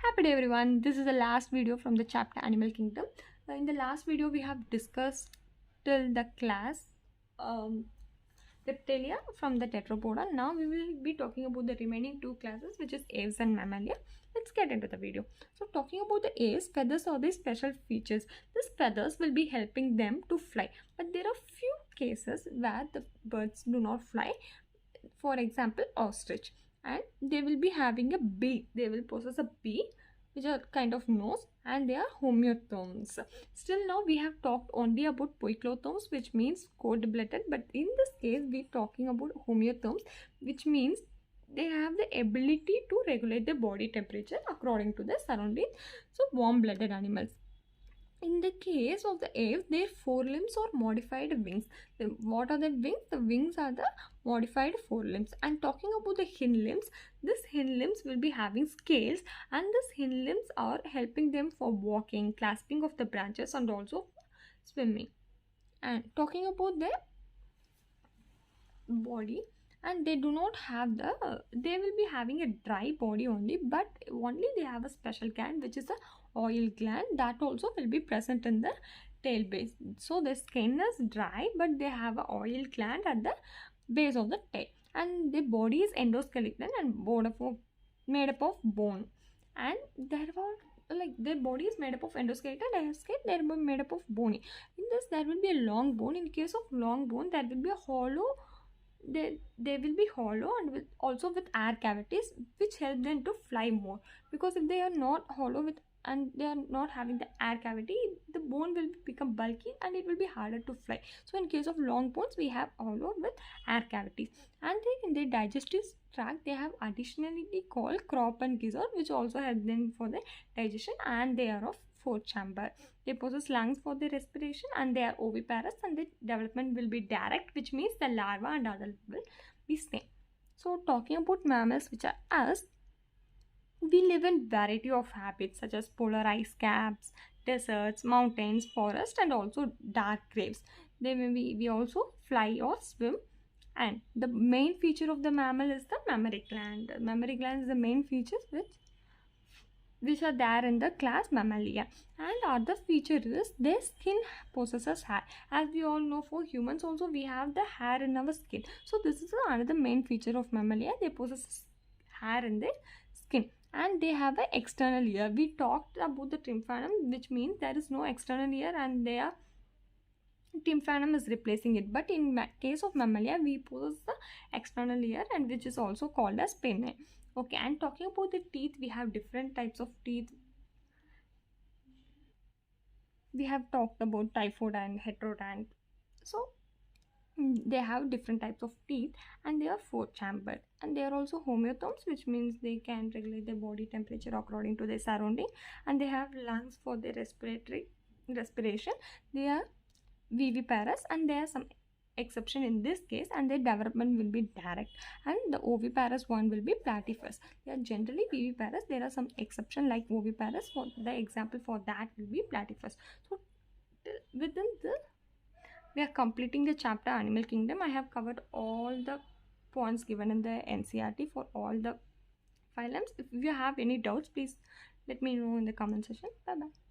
Happy day everyone. This is the last video from the chapter Animal Kingdom. In the last video we have discussed till the class um, Reptilia from the Tetrapoda. Now we will be talking about the remaining two classes, which is aves and mammalia. Let's get into the video. So talking about the aves, feathers are the special features. These feathers will be helping them to fly. But there are few cases where the birds do not fly. For example, ostrich, and they will be having a beak. They will possess a beak which are kind of nose, and they are homeotherms. Still now we have talked only about poikilotherms, which means cold-blooded, but in this case we're talking about homeotherms, which means they have the ability to regulate the body temperature according to the surrounding. So warm-blooded animals. In the case of the aves, their forelimbs or modified wings. What are the wings? The wings are the modified forelimbs. And talking about the hind limbs, these hind limbs will be having scales, and these hind limbs are helping them for walking, clasping of the branches, and also swimming. And talking about the body, and they do not have they will be having a dry body only, but only they have a special gland, which is a oil gland, that also will be present in the tail base. So the skin is dry, but they have a oil gland at the base of the tail, and the body is endoskeleton and made up of bone, and there are like their body is made up of endoskeleton and they're made up of bone. In this there will be a long bone. In case of long bone, there will be a hollow, they will be hollow, and also with air cavities, which help them to fly more, because if they are not hollow with and they are not having the air cavity, the bone will become bulky and it will be harder to fly. So in case of long bones, we have hollow with air cavities. And in the digestive tract, they have additionally called crop and gizzard, which also help them for the digestion, and they are of fourth chamber. They possess lungs for the respiration, and they are oviparous, and the development will be direct, which means the larva and adult will be same. So talking about mammals, which are us, we live in variety of habits such as polar ice caps, deserts, mountains, forests, and also dark caves. They may be, we also fly or swim. And the main feature of the mammal is the mammary gland. The mammary gland is the main features which are there in the class Mammalia. And other feature is their skin possesses hair. As we all know, for humans also we have the hair in our skin. So this is another main feature of Mammalia. They possess hair in their skin, and they have an external ear. We talked about the tymphanum, which means there is no external ear, and their tymphanum is replacing it. But in case of Mammalia, we possess the external ear, and which is also called as pinnae. Okay, and talking about the teeth, we have different types of teeth. We have talked about typhoid heterodont. So they have different types of teeth, and they are four chambered, and they are also homeotherms, which means they can regulate their body temperature according to their surrounding, and they have lungs for their respiration. They are viviparous, and there are some exception in this case, and their development will be direct, and the oviparous one will be platypus. They are generally viviparous. There are some exception like oviparous. For the example for that will be platypus. So within the we are completing the chapter Animal Kingdom. I have covered all the points given in the NCERT for all the phylums. If you have any doubts, please let me know in the comment section. Bye bye.